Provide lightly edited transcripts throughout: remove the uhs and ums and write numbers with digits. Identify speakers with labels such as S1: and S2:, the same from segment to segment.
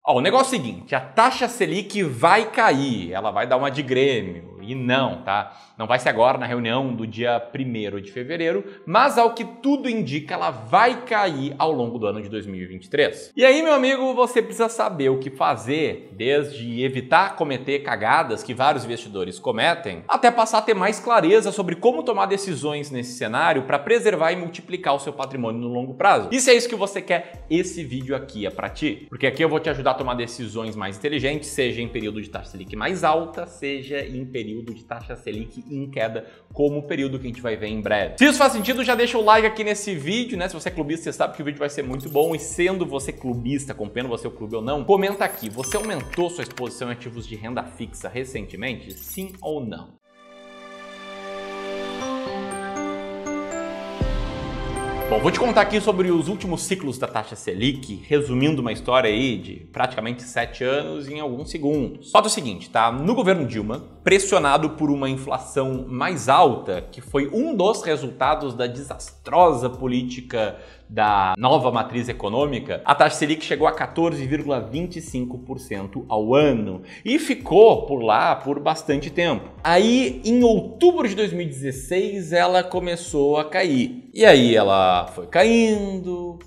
S1: Ó, o negócio é o seguinte, a taxa Selic vai cair, ela vai dar uma de Grêmio, e não, tá? Não vai ser agora na reunião do dia 1º de fevereiro, mas ao que tudo indica, ela vai cair ao longo do ano de 2023. E aí, meu amigo, você precisa saber o que fazer, desde evitar cometer cagadas que vários investidores cometem, até passar a ter mais clareza sobre como tomar decisões nesse cenário para preservar e multiplicar o seu patrimônio no longo prazo. E se é isso que você quer, esse vídeo aqui é para ti. Porque aqui eu vou te ajudar a tomar decisões mais inteligentes, seja em período de taxa Selic mais alta, seja em período de taxa Selic em queda, como o período que a gente vai ver em breve. Se isso faz sentido, já deixa o like aqui nesse vídeo, né? Se você é clubista, você sabe que o vídeo vai ser muito bom. E sendo você clubista, acompanhando você o clube ou não, comenta aqui. Você aumentou sua exposição em ativos de renda fixa recentemente? Sim ou não? Bom, vou te contar aqui sobre os últimos ciclos da taxa Selic, resumindo uma história aí de praticamente 7 anos em alguns segundos. Fato é o seguinte, tá? No governo Dilma, pressionado por uma inflação mais alta, que foi um dos resultados da desastrosa política da nova matriz econômica, a taxa Selic chegou a 14,25% ao ano e ficou por lá por bastante tempo. Aí, em outubro de 2016, ela começou a cair. E aí ela foi caindo,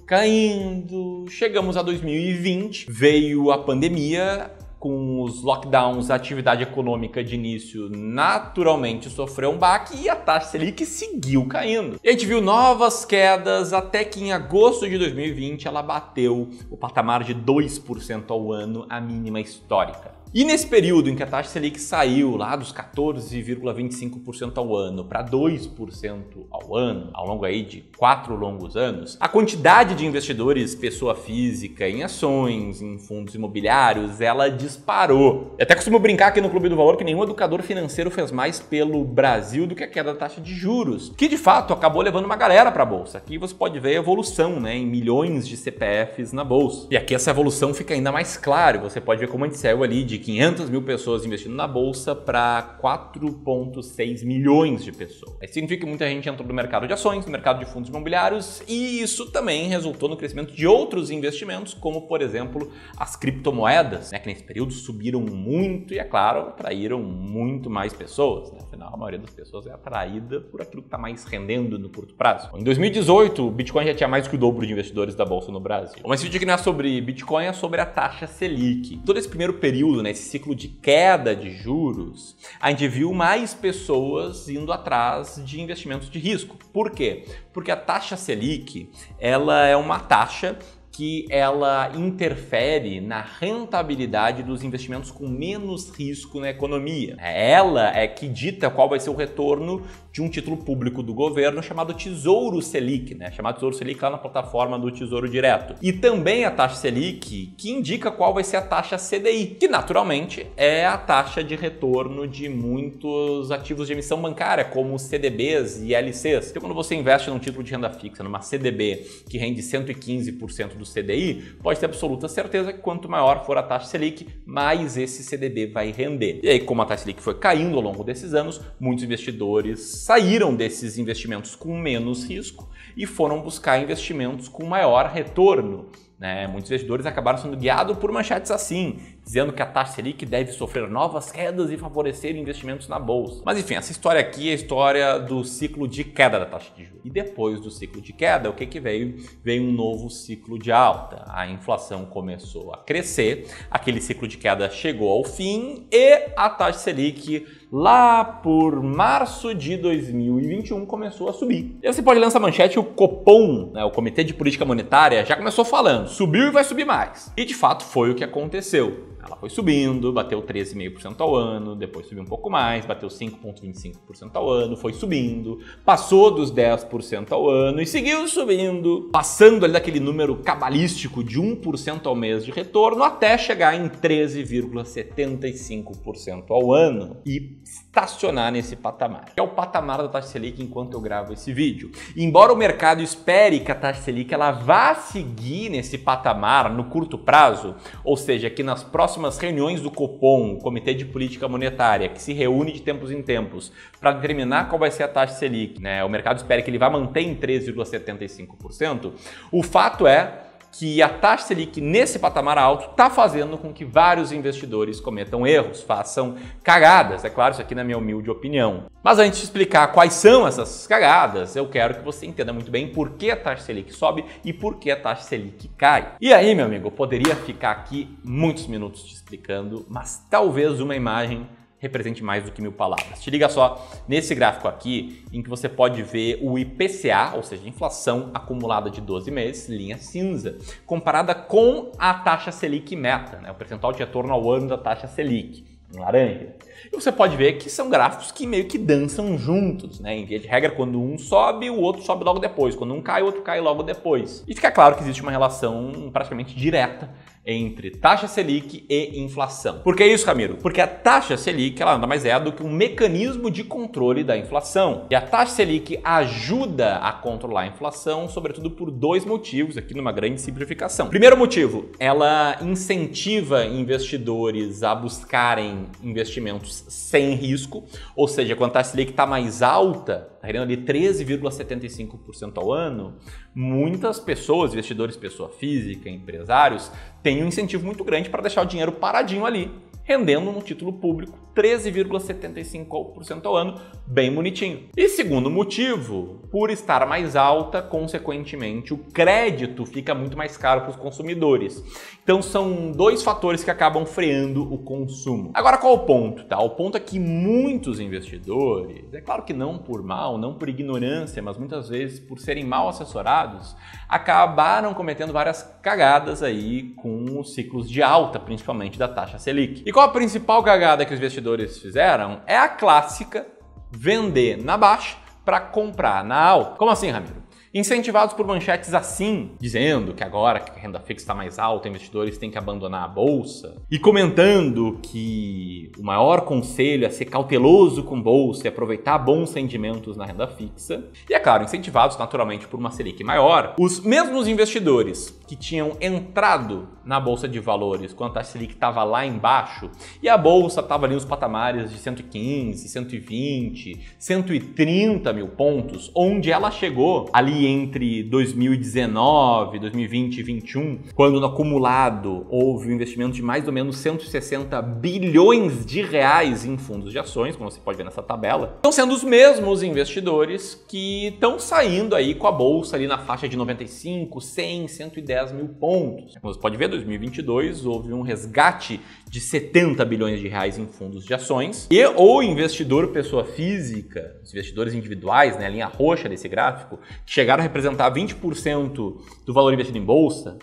S1: chegamos a 2020, veio a pandemia. Com os lockdowns, a atividade econômica de início naturalmente sofreu um baque e a taxa Selic seguiu caindo. E a gente viu novas quedas até que em agosto de 2020 ela bateu o patamar de 2% ao ano, a mínima histórica. E nesse período em que a taxa Selic saiu lá dos 14,25% ao ano para 2% ao ano, ao longo aí de 4 longos anos, a quantidade de investidores pessoa física em ações, em fundos imobiliários, ela disparou. Eu até costumo brincar aqui no Clube do Valor que nenhum educador financeiro fez mais pelo Brasil do que a queda da taxa de juros, que de fato acabou levando uma galera para a bolsa. Aqui você pode ver a evolução, né, em milhões de CPFs na bolsa. E aqui essa evolução fica ainda mais clara. Você pode ver como a gente saiu ali de 500 mil pessoas investindo na bolsa para 4,6 milhões de pessoas. Isso significa que muita gente entrou no mercado de ações, no mercado de fundos imobiliários, e isso também resultou no crescimento de outros investimentos, como por exemplo as criptomoedas, né, que nesse período subiram muito e, é claro, atraíram muito mais pessoas, né? Afinal, a maioria das pessoas é atraída por aquilo que está mais rendendo no curto prazo. Em 2018, o Bitcoin já tinha mais do que o dobro de investidores da bolsa no Brasil. Mas esse vídeo aqui não é sobre Bitcoin, é sobre a taxa Selic. Todo esse primeiro período, né, esse ciclo de queda de juros, a gente viu mais pessoas indo atrás de investimentos de risco. Por quê? Porque a taxa Selic, ela é uma taxa que ela interfere na rentabilidade dos investimentos com menos risco na economia. Ela é que dita qual vai ser o retorno de um título público do governo chamado Tesouro Selic, né? Chamado Tesouro Selic lá na plataforma do Tesouro Direto. E também a taxa Selic, que indica qual vai ser a taxa CDI, que naturalmente é a taxa de retorno de muitos ativos de emissão bancária, como CDBs e LCs. Então, quando você investe num título de renda fixa, numa CDB que rende 115% do CDI, pode ter absoluta certeza que quanto maior for a taxa Selic, mais esse CDB vai render. E aí, como a taxa Selic foi caindo ao longo desses anos, muitos investidores saíram desses investimentos com menos risco e foram buscar investimentos com maior retorno, né? Muitos investidores acabaram sendo guiados por manchetes assim, dizendo que a taxa Selic deve sofrer novas quedas e favorecer investimentos na bolsa. Mas enfim, essa história aqui é a história do ciclo de queda da taxa de juros. E depois do ciclo de queda, o que veio? Veio um novo ciclo de alta. A inflação começou a crescer, aquele ciclo de queda chegou ao fim e a taxa Selic, lá por março de 2021, começou a subir. E você pode ler nessa manchete, o Copom, né, o Comitê de Política Monetária, já começou falando, subiu e vai subir mais. E de fato foi o que aconteceu. Ela foi subindo, bateu 13,5% ao ano, depois subiu um pouco mais, bateu 5,25% ao ano, foi subindo, passou dos 10% ao ano e seguiu subindo, passando ali daquele número cabalístico de 1% ao mês de retorno até chegar em 13,75% ao ano e estacionar nesse patamar. Que é o patamar da taxa Selic enquanto eu gravo esse vídeo. E embora o mercado espere que a taxa Selic ela vá seguir nesse patamar no curto prazo, ou seja, que nas próximas reuniões do Copom, o Comitê de Política Monetária, que se reúne de tempos em tempos para determinar qual vai ser a taxa Selic, né? O mercado espera que ele vá manter em 13,75%. O fato é que a taxa Selic nesse patamar alto está fazendo com que vários investidores cometam erros, façam cagadas. É claro, isso aqui na minha humilde opinião. Mas antes de explicar quais são essas cagadas, eu quero que você entenda muito bem por que a taxa Selic sobe e por que a taxa Selic cai. E aí, meu amigo, eu poderia ficar aqui muitos minutos te explicando, mas talvez uma imagem represente mais do que 1000 palavras. Te liga só nesse gráfico aqui, em que você pode ver o IPCA, ou seja, inflação acumulada de 12 meses, linha cinza, comparada com a taxa Selic meta, né, o percentual de retorno ao ano da taxa Selic, em laranja. E você pode ver que são gráficos que meio que dançam juntos, né? Em via de regra, quando um sobe, o outro sobe logo depois. Quando um cai, o outro cai logo depois. E fica claro que existe uma relação praticamente direta entre taxa Selic e inflação. Por que isso, Ramiro? Porque a taxa Selic ela nada mais é do que um mecanismo de controle da inflação. E a taxa Selic ajuda a controlar a inflação, sobretudo por dois motivos, aqui numa grande simplificação. Primeiro motivo, ela incentiva investidores a buscarem investimentos sem risco, ou seja, quando a taxa Selic está mais alta, está rendendo ali 13,75% ao ano, muitas pessoas, investidores, pessoa física, empresários, têm um incentivo muito grande para deixar o dinheiro paradinho ali, rendendo no título público 13,75% ao ano, bem bonitinho. E segundo motivo, por estar mais alta, consequentemente, o crédito fica muito mais caro para os consumidores. Então são dois fatores que acabam freando o consumo. Agora qual o ponto? Tá? O ponto é que muitos investidores, é claro que não por mal, não por ignorância, mas muitas vezes por serem mal assessorados, acabaram cometendo várias cagadas aí com os ciclos de alta, principalmente da taxa Selic. E qual a principal cagada que os investidores fizeram? É a clássica vender na baixa para comprar na alta. Como assim, Ramiro? Incentivados por manchetes assim, dizendo que agora que a renda fixa está mais alta, investidores têm que abandonar a bolsa, e comentando que o maior conselho é ser cauteloso com bolsa e aproveitar bons rendimentos na renda fixa. E é claro, incentivados naturalmente por uma Selic maior, os mesmos investidores que tinham entrado na bolsa de valores quando a taxa Selic estava lá embaixo e a bolsa estava ali nos patamares de 115, 120, 130 mil pontos, onde ela chegou ali entre 2019, 2020 e 2021, quando no acumulado houve um investimento de mais ou menos 160 bilhões de reais em fundos de ações, como você pode ver nessa tabela, estão sendo os mesmos investidores que estão saindo aí com a bolsa ali na faixa de 95, 100, 110 mil pontos. Como você pode ver, em 2022 houve um resgate de 70 bilhões de reais em fundos de ações e o investidor pessoa física, os investidores individuais, né, a linha roxa desse gráfico, que chegaram a representar 20% do valor investido em bolsa,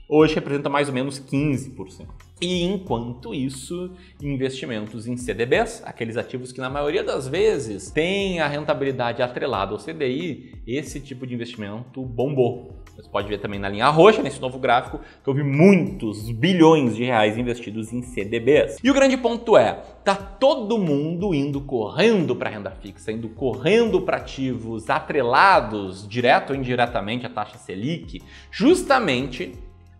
S1: hoje representa mais ou menos 15%. E enquanto isso, investimentos em CDBs, aqueles ativos que na maioria das vezes têm a rentabilidade atrelada ao CDI, esse tipo de investimento bombou. Você pode ver também na linha roxa, nesse novo gráfico, que houve muitos bilhões de reais investidos em CDBs. E o grande ponto é, tá todo mundo indo correndo para renda fixa, indo correndo para ativos atrelados, direto ou indiretamente à taxa Selic, justamente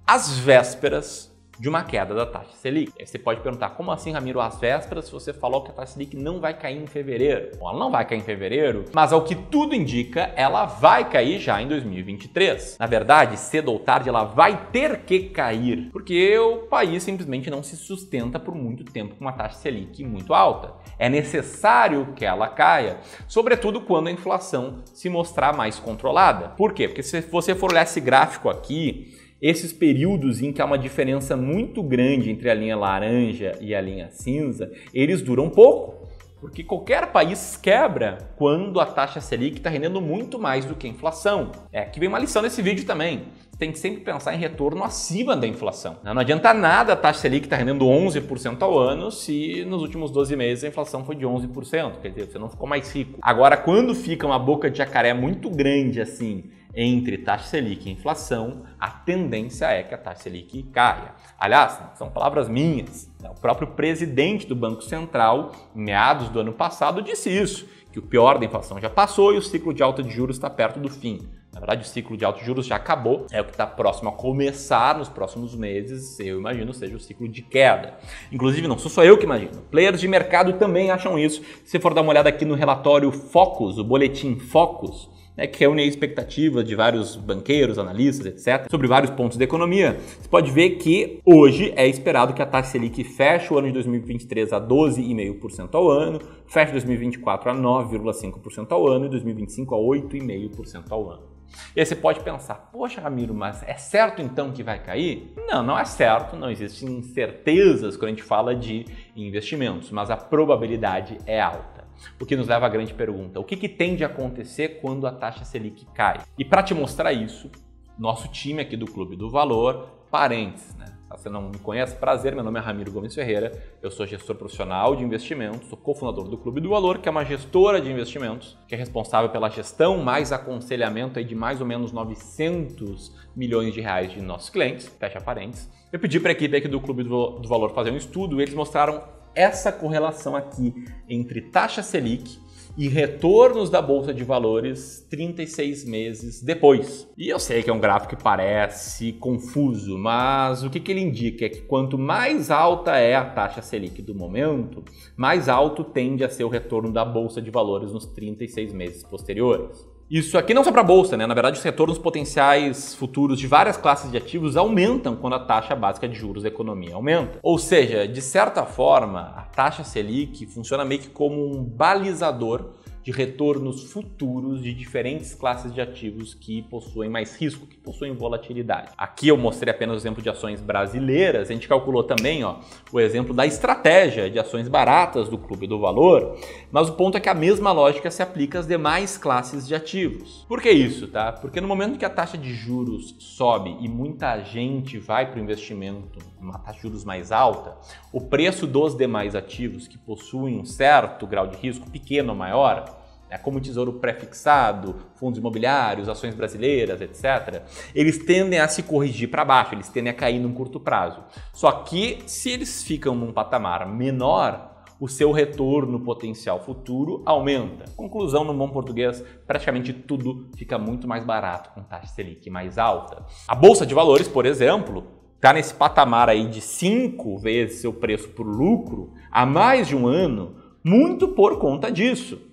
S1: às vésperas de uma queda da taxa Selic. Aí você pode perguntar, como assim, Ramiro, às vésperas, se você falou que a taxa Selic não vai cair em fevereiro? Bom, ela não vai cair em fevereiro, mas ao que tudo indica, ela vai cair já em 2023. Na verdade, cedo ou tarde, ela vai ter que cair, porque o país simplesmente não se sustenta por muito tempo com uma taxa Selic muito alta. É necessário que ela caia, sobretudo quando a inflação se mostrar mais controlada. Por quê? Porque se você for olhar esse gráfico aqui, esses períodos em que há uma diferença muito grande entre a linha laranja e a linha cinza, eles duram pouco, porque qualquer país quebra quando a taxa Selic está rendendo muito mais do que a inflação. Aqui vem uma lição nesse vídeo também. Você tem que sempre pensar em retorno acima da inflação. Não adianta nada a taxa Selic estar rendendo 11% ao ano se nos últimos 12 meses a inflação foi de 11%, quer dizer, você não ficou mais rico. Agora, quando fica uma boca de jacaré muito grande assim, entre taxa Selic e inflação, a tendência é que a taxa Selic caia. Aliás, são palavras minhas. O próprio presidente do Banco Central, em meados do ano passado, disse isso, que o pior da inflação já passou e o ciclo de alta de juros está perto do fim. Na verdade, o ciclo de alta de juros já acabou, é o que está próximo a começar nos próximos meses, eu imagino, seja o ciclo de queda. Inclusive, não sou só eu que imagino, players de mercado também acham isso. Se você for dar uma olhada aqui no relatório Focus, o boletim Focus, né, que reúne a expectativa de vários banqueiros, analistas, etc., sobre vários pontos da economia, você pode ver que hoje é esperado que a taxa Selic feche o ano de 2023 a 12,5% ao ano, feche 2024 a 9,5% ao ano e 2025 a 8,5% ao ano. E aí você pode pensar, poxa, Ramiro, mas é certo então que vai cair? Não, não é certo, não existem certezas quando a gente fala de investimentos, mas a probabilidade é alta. O que nos leva à grande pergunta, o que tende a acontecer quando a taxa Selic cai? E para te mostrar isso, nosso time aqui do Clube do Valor, parênteses, né? Se você não me conhece, prazer, meu nome é Ramiro Gomes Ferreira, eu sou gestor profissional de investimentos, sou cofundador do Clube do Valor, que é uma gestora de investimentos, que é responsável pela gestão mais aconselhamento aí de mais ou menos 900 milhões de reais de nossos clientes, fecha parênteses. Eu pedi para a equipe aqui do Clube do Valor fazer um estudo e eles mostraram essa correlação aqui entre taxa Selic e retornos da Bolsa de Valores 36 meses depois. E eu sei que é um gráfico que parece confuso, mas o que ele indica é que quanto mais alta é a taxa Selic do momento, mais alto tende a ser o retorno da Bolsa de Valores nos 36 meses posteriores. Isso aqui não só para a Bolsa, né? Na verdade, os retornos potenciais futuros de várias classes de ativos aumentam quando a taxa básica de juros da economia aumenta. Ou seja, de certa forma, a taxa Selic funciona meio que como um balizador de retornos futuros de diferentes classes de ativos que possuem mais risco, que possuem volatilidade. Aqui eu mostrei apenas o exemplo de ações brasileiras, a gente calculou também o exemplo da estratégia de ações baratas do Clube do Valor, mas o ponto é que a mesma lógica se aplica às demais classes de ativos. Por que isso, tá? Porque no momento que a taxa de juros sobe e muita gente vai para o investimento uma taxa de juros mais alta, o preço dos demais ativos que possuem um certo grau de risco, pequeno ou maior, como tesouro pré-fixado, fundos imobiliários, ações brasileiras, etc., eles tendem a se corrigir para baixo, eles tendem a cair num curto prazo. Só que se eles ficam num patamar menor, o seu retorno potencial futuro aumenta. Conclusão, no bom português, praticamente tudo fica muito mais barato com taxa Selic mais alta. A Bolsa de Valores, por exemplo, está nesse patamar aí de 5 vezes seu preço por lucro há mais de um ano, muito por conta disso.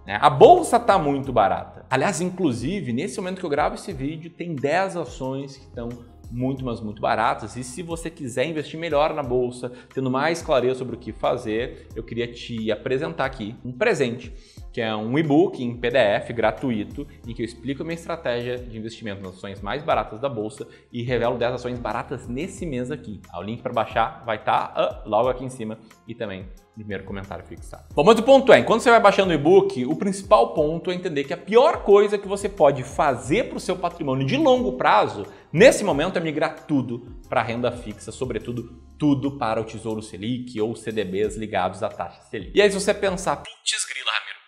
S1: A bolsa está muito barata. Aliás, inclusive, nesse momento que eu gravo esse vídeo, tem 10 ações que estão muito, mas muito baratas. E se você quiser investir melhor na bolsa, tendo mais clareza sobre o que fazer, eu queria te apresentar aqui um presente, que é um e-book em PDF gratuito, em que eu explico a minha estratégia de investimento nas ações mais baratas da bolsa e revelo 10 ações baratas nesse mês aqui. O link para baixar vai estar logo aqui em cima e também no primeiro comentário fixado. Bom, mas o ponto é, enquanto você vai baixando o e-book, o principal ponto é entender que a pior coisa que você pode fazer para o seu patrimônio de longo prazo, nesse momento, é migrar tudo para a renda fixa, sobretudo tudo para o Tesouro Selic ou CDBs ligados à taxa Selic. E aí se você pensar, putz grila, Ramiro,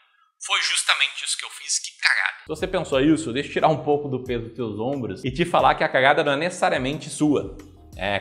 S1: foi justamente isso que eu fiz, que cagada. Se você pensou isso, deixa eu tirar um pouco do peso dos teus ombros e te falar que a cagada não é necessariamente sua.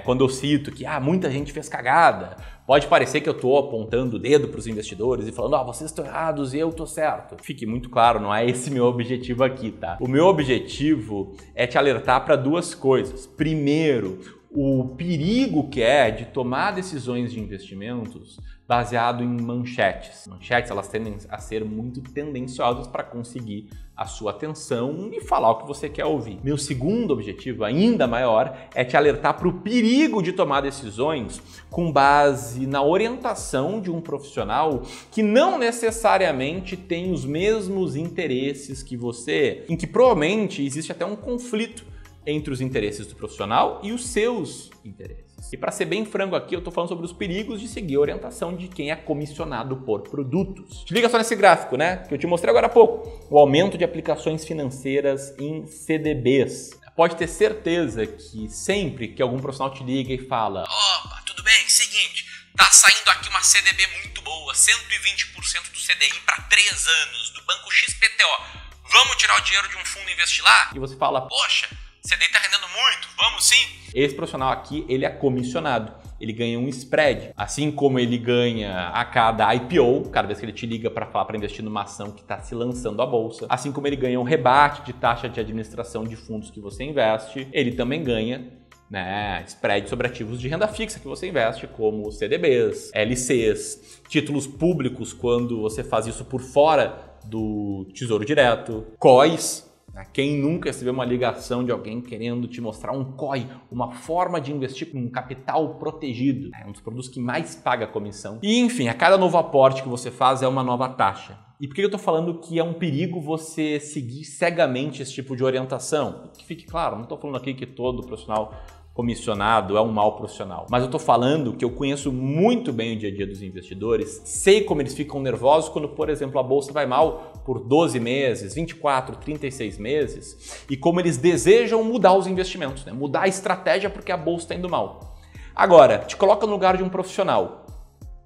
S1: Quando eu cito que muita gente fez cagada, pode parecer que eu estou apontando o dedo para os investidores e falando, vocês estão errados e eu estou certo. Fique muito claro, não é esse meu objetivo aqui, tá? O meu objetivo é te alertar para duas coisas. Primeiro, o perigo que é de tomar decisões de investimentos baseado em manchetes. Manchetes, elas tendem a ser muito tendenciosas para conseguir a sua atenção e falar o que você quer ouvir. Meu segundo objetivo, ainda maior, é te alertar para o perigo de tomar decisões com base na orientação de um profissional que não necessariamente tem os mesmos interesses que você, em que provavelmente existe até um conflito entre os interesses do profissional e os seus interesses. E para ser bem franco aqui, eu estou falando sobre os perigos de seguir a orientação de quem é comissionado por produtos. Te liga só nesse gráfico, né? Que eu te mostrei agora há pouco. O aumento de aplicações financeiras em CDBs. Pode ter certeza que sempre que algum profissional te liga e fala: opa, tudo bem, seguinte, tá saindo aqui uma CDB muito boa, 120% do CDI para 3 anos, do banco XPTO. Vamos tirar o dinheiro de um fundo e investir lá? E você fala: poxa, CDI tá rendendo muito, vamos sim? Esse profissional aqui, ele é comissionado, ele ganha um spread, assim como ele ganha a cada IPO, cada vez que ele te liga para falar para investir numa ação que está se lançando à bolsa, assim como ele ganha um rebate de taxa de administração de fundos que você investe, ele também ganha spread sobre ativos de renda fixa que você investe, como CDBs, LCs, títulos públicos, quando você faz isso por fora do Tesouro Direto, COIs. Quem nunca recebeu uma ligação de alguém querendo te mostrar um COI, uma forma de investir com um capital protegido? É um dos produtos que mais paga comissão. E enfim, a cada novo aporte que você faz é uma nova taxa. E por que eu estou falando que é um perigo você seguir cegamente esse tipo de orientação? Que fique claro, não estou falando aqui que todo profissional comissionado é um mau profissional. Mas eu tô falando que eu conheço muito bem o dia a dia dos investidores, sei como eles ficam nervosos quando, por exemplo, a bolsa vai mal por 12 meses, 24, 36 meses, e como eles desejam mudar os investimentos, né? Mudar a estratégia porque a bolsa está indo mal. Agora, te coloca no lugar de um profissional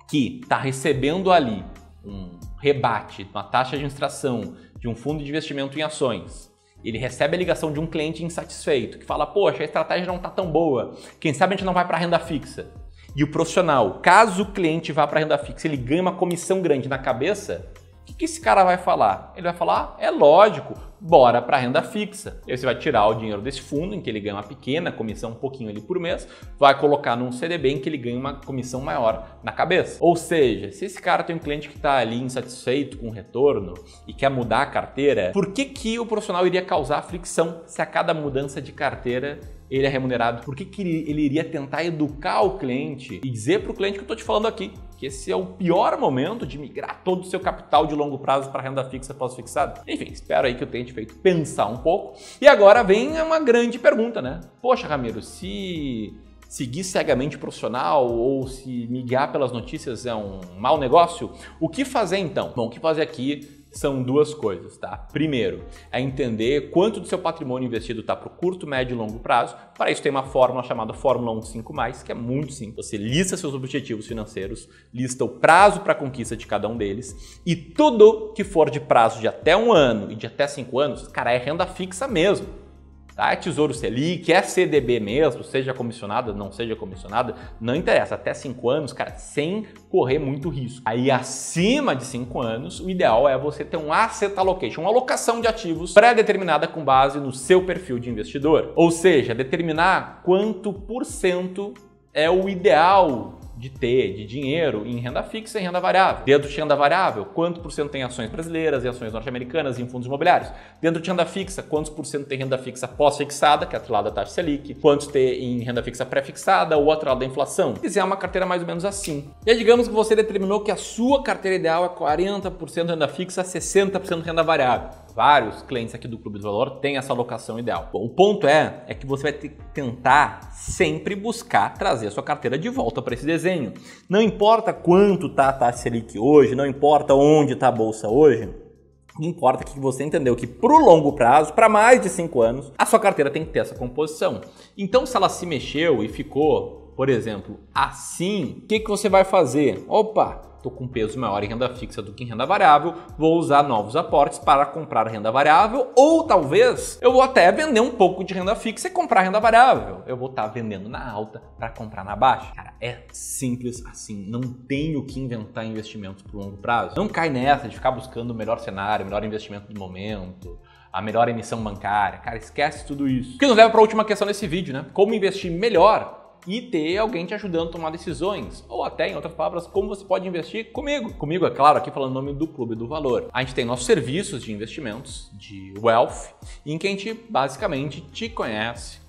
S1: que está recebendo ali um rebate, uma taxa de administração de um fundo de investimento em ações. Ele recebe a ligação de um cliente insatisfeito, que fala, poxa, a estratégia não está tão boa, quem sabe a gente não vai para a renda fixa. E o profissional, caso o cliente vá para a renda fixa, ele ganha uma comissão grande na cabeça, o que esse cara vai falar? Ele vai falar, é lógico, bora para a renda fixa. E aí você vai tirar o dinheiro desse fundo, em que ele ganha uma pequena comissão, um pouquinho ali por mês, vai colocar num CDB em que ele ganha uma comissão maior na cabeça. Ou seja, se esse cara tem um cliente que está ali insatisfeito com o retorno e quer mudar a carteira, por que o profissional iria causar fricção se a cada mudança de carteira ele é remunerado? Por que ele iria tentar educar o cliente e dizer para o cliente que eu estou te falando aqui, que esse é o pior momento de migrar todo o seu capital de longo prazo para renda fixa pós-fixada? Enfim, espero aí que eu tenha te feito pensar um pouco. E agora vem uma grande pergunta, né? Poxa, Ramiro, se seguir cegamente profissional ou se me guiar pelas notícias é um mau negócio, o que fazer então? Bom, o que fazer aqui são duas coisas, tá? Primeiro, é entender quanto do seu patrimônio investido está para o curto, médio e longo prazo. Para isso tem uma fórmula chamada Fórmula 1-5+, que é muito simples. Você lista seus objetivos financeiros, lista o prazo para a conquista de cada um deles e tudo que for de prazo de até 1 ano e de até 5 anos, cara, é renda fixa mesmo. Tá? É Tesouro Selic, é CDB mesmo, seja comissionada, não seja comissionada, não interessa, até 5 anos, cara, sem correr muito risco. Aí acima de 5 anos, o ideal é você ter um asset allocation, uma alocação de ativos pré-determinada com base no seu perfil de investidor. Ou seja, determinar quanto % é o ideal de ter de dinheiro em renda fixa e renda variável. Dentro de renda variável, quanto por cento tem ações brasileiras e ações norte-americanas e em fundos imobiliários? Dentro de renda fixa, quantos por cento tem renda fixa pós-fixada, que é atrelada à taxa Selic? Quantos tem em renda fixa pré-fixada ou atrelada à inflação? Se quiser uma carteira mais ou menos assim. E aí, digamos que você determinou que a sua carteira ideal é 40% renda fixa, 60% renda variável. Vários clientes aqui do Clube do Valor têm essa alocação ideal. Bom, o ponto é que você vai ter que tentar sempre buscar trazer a sua carteira de volta para esse desenho. Não importa quanto está a taxa Selic hoje, não importa onde está a bolsa hoje, o que importa é que você entendeu que para o longo prazo, para mais de 5 anos, a sua carteira tem que ter essa composição. Então, se ela se mexeu e ficou, por exemplo, assim, o que você vai fazer? Opa! Estou com peso maior em renda fixa do que em renda variável, vou usar novos aportes para comprar renda variável ou talvez eu vou até vender um pouco de renda fixa e comprar renda variável. Eu vou estar vendendo na alta para comprar na baixa. Cara, é simples assim, não tenho que inventar investimentos por longo prazo. Não cai nessa de ficar buscando o melhor cenário, o melhor investimento do momento, a melhor emissão bancária. Cara, esquece tudo isso. O que nos leva para a última questão desse vídeo, né? Como investir melhor e ter alguém te ajudando a tomar decisões. Ou até, em outras palavras, como você pode investir comigo. Comigo, é claro, aqui falando o nome do Clube do Valor. A gente tem nossos serviços de investimentos, de wealth, em que a gente basicamente te conhece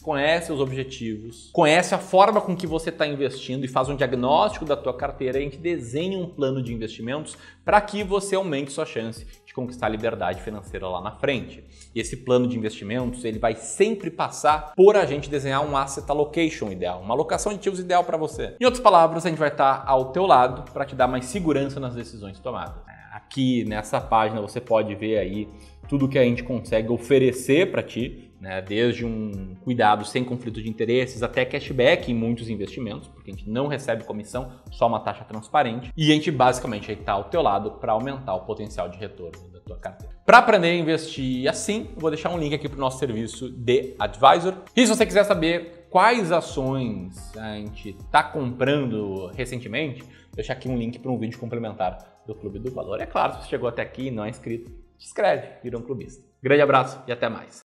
S1: os objetivos, conhece a forma com que você está investindo e faz um diagnóstico da tua carteira e a gente desenha um plano de investimentos para que você aumente sua chance de conquistar a liberdade financeira lá na frente. E esse plano de investimentos, ele vai sempre passar por a gente desenhar um asset allocation ideal, uma alocação de ativos ideal para você. Em outras palavras, a gente vai estar ao teu lado para te dar mais segurança nas decisões tomadas. Aqui nessa página você pode ver aí tudo que a gente consegue oferecer para ti, né? Desde um cuidado sem conflito de interesses até cashback em muitos investimentos, porque a gente não recebe comissão, só uma taxa transparente. E a gente basicamente está ao teu lado para aumentar o potencial de retorno da tua carteira. Para aprender a investir assim, eu vou deixar um link aqui para o nosso serviço de Advisor. E se você quiser saber quais ações a gente está comprando recentemente, vou deixar aqui um link para um vídeo complementar do Clube do Valor. É claro, se você chegou até aqui e não é inscrito, se inscreve, vira um clubista. Grande abraço e até mais.